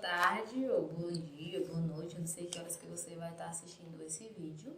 tarde, ou bom dia, boa noite, eu não sei que horas que você vai estar assistindo esse vídeo.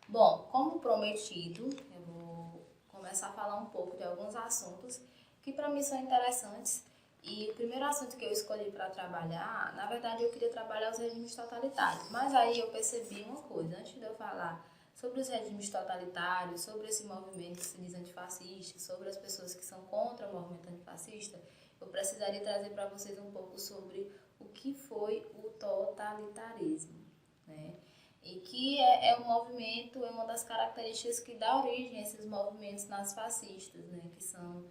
Bom, como prometido, eu vou começar a falar um pouco de alguns assuntos que para mim são interessantes. E o primeiro assunto que eu escolhi para trabalhar, na verdade eu queria trabalhar os regimes totalitários, mas aí eu percebi uma coisa, antes de eu falar sobre os regimes totalitários, sobre esse movimento que se diz antifascista, sobre as pessoas que são contra o movimento antifascista, eu precisaria trazer para vocês um pouco sobre o que foi o totalitarismo, né? E que é um movimento, é uma das características que dá origem a esses movimentos nazifascistas, né? Que são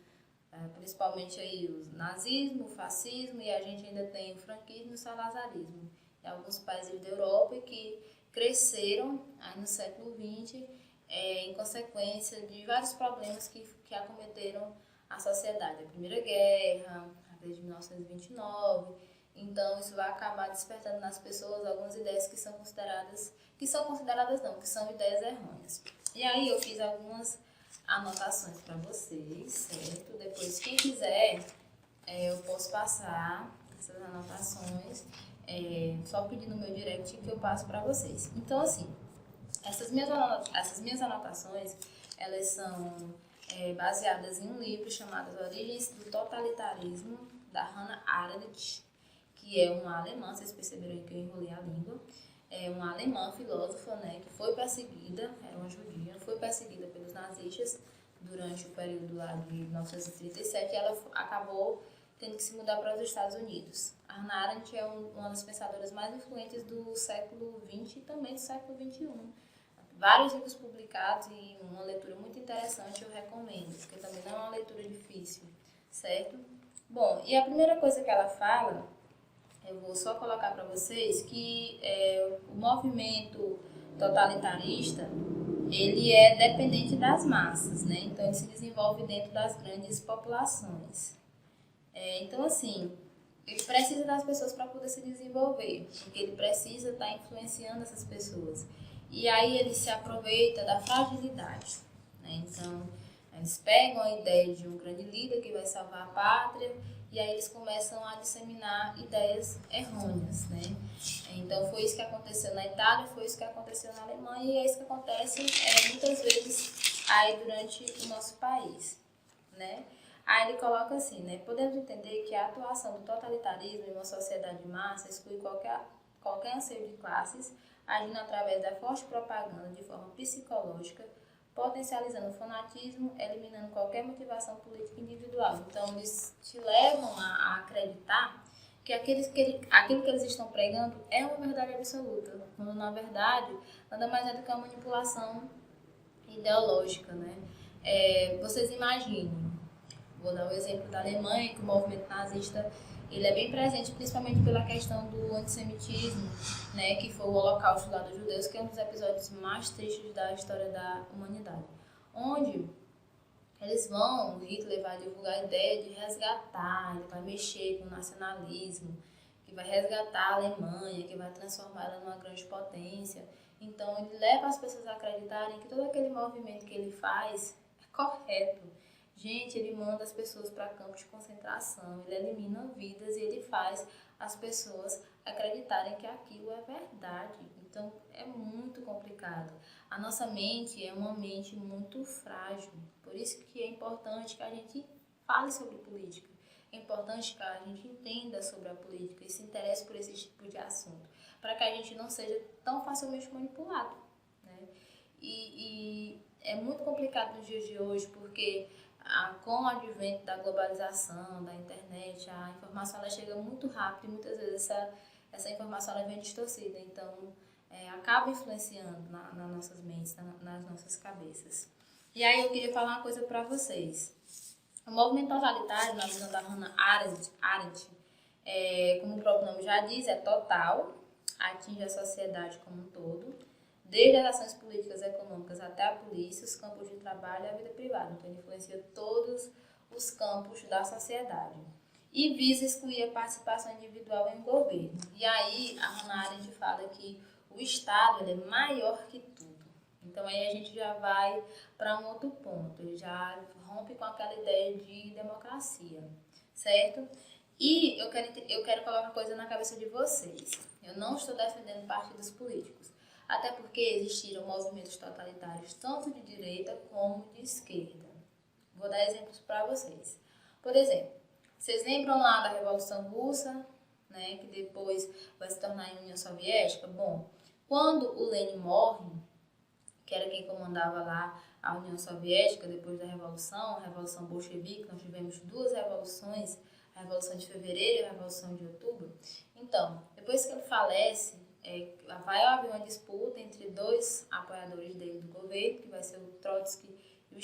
principalmente aí o nazismo, o fascismo, e a gente ainda tem o franquismo e o salazarismo. Em alguns países da Europa que cresceram aí no século XX em consequência de vários problemas que acometeram a sociedade. A Primeira Guerra, desde 1929. Então, isso vai acabar despertando nas pessoas algumas ideias que são consideradas não, que são ideias errôneas. E aí eu fiz algumas anotações para vocês, certo? Depois, quem quiser, eu posso passar essas anotações, só pedir no meu direct que eu passo para vocês. Então, assim, essas minhas anotações, elas são baseadas em um livro chamado Origens do Totalitarismo, da Hannah Arendt, que é uma alemã, vocês perceberam aí que eu enrolei a língua, é uma alemã filósofa, né, que foi perseguida, era uma judia, foi perseguida pelos nazistas durante o período lá de 1937, e ela acabou tendo que se mudar para os Estados Unidos. A Hannah Arendt é uma das pensadoras mais influentes do século XX e também do século XXI. Vários livros publicados e uma leitura muito interessante eu recomendo, porque também não é uma leitura difícil, certo? Bom, e a primeira coisa que ela fala, eu vou só colocar para vocês que o movimento totalitarista, ele é dependente das massas, né? Então, ele se desenvolve dentro das grandes populações. Então, assim, ele precisa das pessoas para poder se desenvolver, porque ele precisa estar influenciando essas pessoas. E aí ele se aproveita da fragilidade, né? Então, eles pegam a ideia de um grande líder que vai salvar a pátria e aí eles começam a disseminar ideias errôneas, né? Então, foi isso que aconteceu na Itália, foi isso que aconteceu na Alemanha e é isso que acontece muitas vezes aí durante o nosso país, né? Aí ele coloca assim, né? Podemos entender que a atuação do totalitarismo em uma sociedade de massa exclui qualquer anseio de classes, agindo através da forte propaganda de forma psicológica, potencializando o fanatismo, eliminando qualquer motivação política individual. Então, eles te levam a acreditar que aquilo que eles estão pregando é uma verdade absoluta, quando na verdade nada mais é do que uma manipulação ideológica, né? Vocês imaginem, vou dar o exemplo da Alemanha, que o movimento nazista ele é bem presente, principalmente pela questão do antissemitismo, né, que foi o Holocausto lá dos judeus, que é um dos episódios mais tristes da história da humanidade. Onde o Hitler vai divulgar a ideia de resgatar, ele vai mexer com o nacionalismo, que vai resgatar a Alemanha, que vai transformar ela numa grande potência. Então, ele leva as pessoas a acreditarem que todo aquele movimento que ele faz é correto. Gente, ele manda as pessoas para campos de concentração, ele elimina vidas e ele faz as pessoas acreditarem que aquilo é verdade. Então, é muito complicado. A nossa mente é uma mente muito frágil, por isso que é importante que a gente fale sobre política. É importante que a gente entenda sobre a política e se interesse por esse tipo de assunto, para que a gente não seja tão facilmente manipulado, né? E é muito complicado nos dias de hoje, porque com o advento da globalização, da internet, a informação ela chega muito rápido e muitas vezes essa informação ela vem distorcida, então acaba influenciando nas nossas mentes, nas nossas cabeças. E aí eu queria falar uma coisa para vocês. O movimento totalitário, na visão da Hannah Arendt, como o próprio nome já diz, é total, atinge a sociedade como um todo, desde as ações políticas e econômicas até a polícia, os campos de trabalho e a vida privada. Então, ele influencia todos os campos da sociedade. E visa excluir a participação individual em um governo. E aí, a Hannah Arendt fala que o Estado ele é maior que tudo. Então, aí a gente já vai para um outro ponto. Ele já rompe com aquela ideia de democracia, certo? E eu quero colocar uma coisa na cabeça de vocês. Eu não estou defendendo partidos políticos, até porque existiram movimentos totalitários tanto de direita como de esquerda. Vou dar exemplos para vocês. Por exemplo, vocês lembram lá da Revolução Russa, né, que depois vai se tornar em União Soviética? Bom, quando o Lenin morre, que era quem comandava lá a União Soviética depois da Revolução, a Revolução Bolchevique, nós tivemos duas revoluções, a Revolução de Fevereiro e a Revolução de Outubro. Então, depois que ele falece, vai haver uma disputa entre dois apoiadores dele do governo, que vai ser o Trotsky e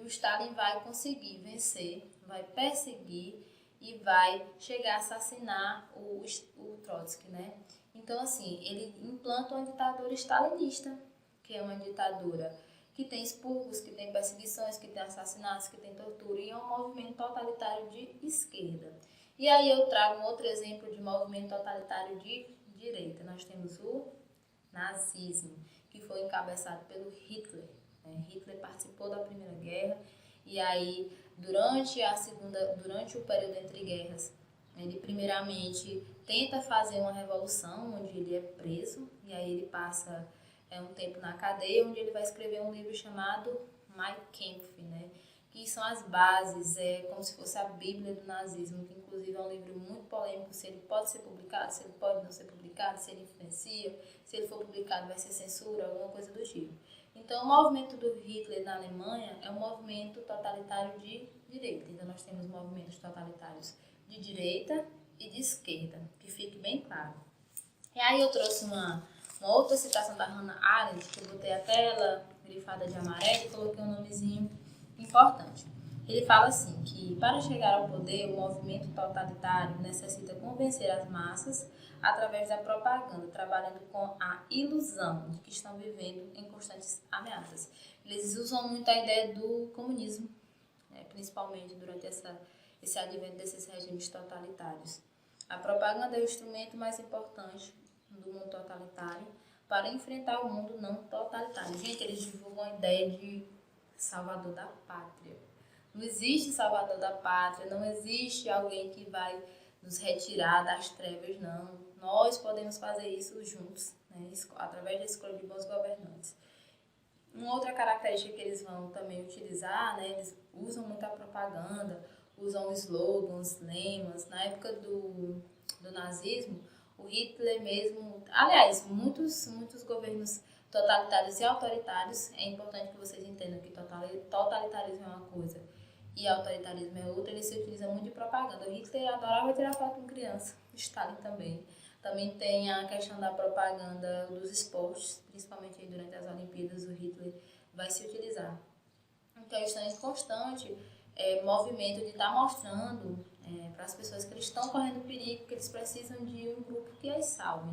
o Stalin vai conseguir vencer, vai perseguir e vai chegar a assassinar o Trotsky, né? Então, assim, ele implanta uma ditadura stalinista, que é uma ditadura que tem expurgos, que tem perseguições, que tem assassinatos, que tem tortura, e é um movimento totalitário de esquerda. E aí eu trago um outro exemplo de movimento totalitário de direita. Nós temos o nazismo, que foi encabeçado pelo Hitler. Hitler participou da Primeira Guerra e aí durante o período entre guerras, ele primeiramente tenta fazer uma revolução onde ele é preso e aí ele passa um tempo na cadeia, onde ele vai escrever um livro chamado Mein Kampf, né? Que são as bases, como se fosse a Bíblia do nazismo, que inclusive é um livro muito polêmico, se ele pode ser publicado, se ele pode não ser publicado, se ele influencia, se ele for publicado vai ser censura, alguma coisa do tipo. Então, o movimento do Hitler na Alemanha é um movimento totalitário de direita. Então, nós temos movimentos totalitários de direita e de esquerda, que fique bem claro. E aí eu trouxe uma outra citação da Hannah Arendt, que eu botei até ela grifada de amarelo e coloquei um nomezinho importante. Ele fala assim, que para chegar ao poder, o movimento totalitário necessita convencer as massas através da propaganda, trabalhando com a ilusão de que estão vivendo em constantes ameaças. Eles usam muito a ideia do comunismo, né, principalmente durante esse advento desses regimes totalitários. A propaganda é o instrumento mais importante do mundo totalitário para enfrentar o mundo não totalitário. Gente, eles divulgam a ideia de salvador da pátria. Não existe salvador da pátria, não existe alguém que vai nos retirar das trevas, não. Nós podemos fazer isso juntos, né, através da escolha de bons governantes. Uma outra característica que eles vão também utilizar, né, eles usam muita propaganda, usam slogans, lemas. Na época do nazismo, o Hitler mesmo, aliás, muitos governos totalitários e autoritários, é importante que vocês entendam que totalitarismo é uma coisa e autoritarismo é outra, ele se utiliza muito de propaganda. O Hitler adorava tirar foto com criança, Stalin também. Também tem a questão da propaganda dos esportes, principalmente durante as Olimpíadas, o Hitler vai se utilizar. Então, eles estão em constante movimento de estar mostrando para as pessoas que eles estão correndo perigo, que eles precisam de um grupo que as salve.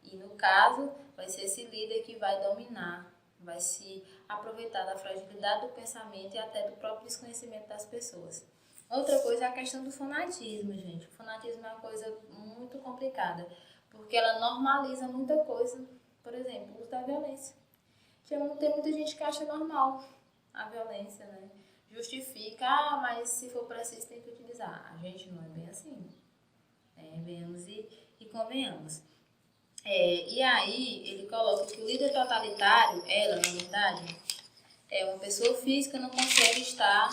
E, no caso, vai ser esse líder que vai dominar, vai se aproveitar da fragilidade do pensamento e até do próprio desconhecimento das pessoas. Outra coisa é a questão do fanatismo, gente. O fanatismo é uma coisa muito complicada, porque ela normaliza muita coisa, por exemplo, o uso da violência. Tem muita gente que acha normal a violência, né? Justifica, mas se for preciso tem que utilizar. A gente não é bem assim. Venhamos e convenhamos. E aí ele coloca que o líder totalitário, ela, na verdade, é uma pessoa física, não consegue estar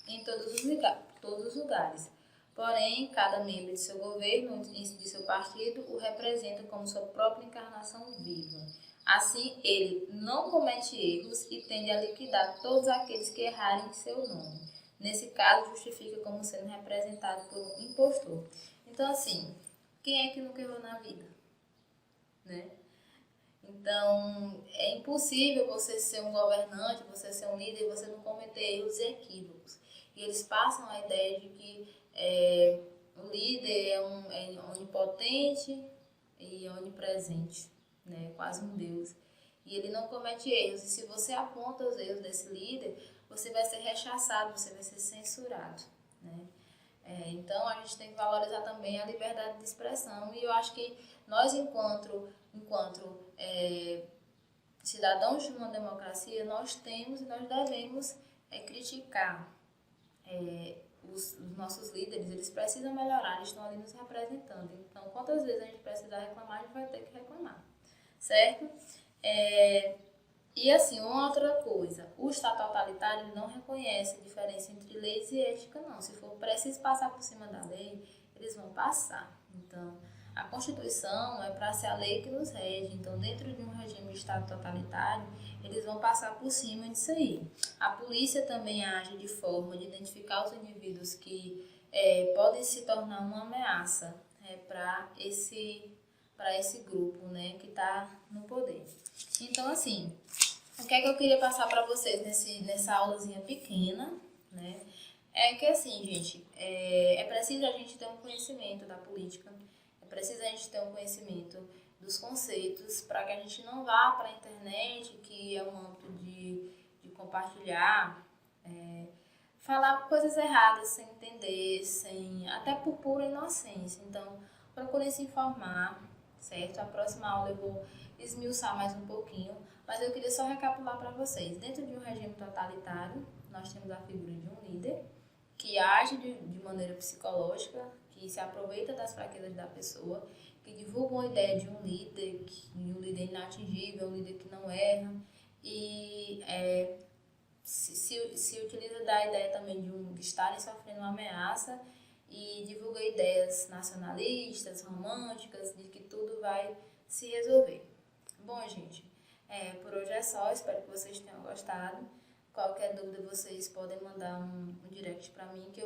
em todos os lugares. Porém, cada membro de seu governo, de seu partido, o representa como sua própria encarnação viva. Assim, ele não comete erros e tende a liquidar todos aqueles que errarem em seu nome. Nesse caso, justifica como sendo representado por um impostor. Então, assim, quem é que nunca errou na vida? Né? Então, é impossível você ser um governante, você ser um líder e você não cometer erros e equívocos. E eles passam a ideia de que o líder é onipotente e onipresente, né? Quase um Deus. E ele não comete erros. E se você aponta os erros desse líder, você vai ser rechaçado, você vai ser censurado, né? Então, a gente tem que valorizar também a liberdade de expressão. E eu acho que nós, enquanto cidadãos de uma democracia, nós temos e nós devemos criticar os nossos líderes, eles precisam melhorar, eles estão ali nos representando. Então, quantas vezes a gente precisar reclamar, a gente vai ter que reclamar, certo? E assim, uma outra coisa, o Estado totalitário não reconhece a diferença entre leis e ética, não. Se for preciso passar por cima da lei, eles vão passar. Então, a Constituição é para ser a lei que nos rege. Então, dentro de um regime de Estado totalitário, eles vão passar por cima disso aí. A polícia também age de forma de identificar os indivíduos que podem se tornar uma ameaça para esse grupo, né, que está no poder. Então, assim, o que é que eu queria passar para vocês nessa aulazinha pequena, né? É que assim, gente, é preciso a gente ter um conhecimento da política, é preciso a gente ter um conhecimento dos conceitos para que a gente não vá para a internet, que é um âmbito de compartilhar, falar coisas erradas sem entender, até por pura inocência. Então, procure se informar, certo? A próxima aula eu vou esmiuçar mais um pouquinho, mas eu queria só recapitular para vocês. Dentro de um regime totalitário, nós temos a figura de um líder que age de maneira psicológica, que se aproveita das fraquezas da pessoa, que divulga uma ideia de um líder inatingível, um líder que não erra, e se utiliza da ideia também de estarem sofrendo uma ameaça e divulga ideias nacionalistas, românticas, de que tudo vai se resolver. Bom, gente, por hoje é só, espero que vocês tenham gostado. Qualquer dúvida, vocês podem mandar um direct para mim que eu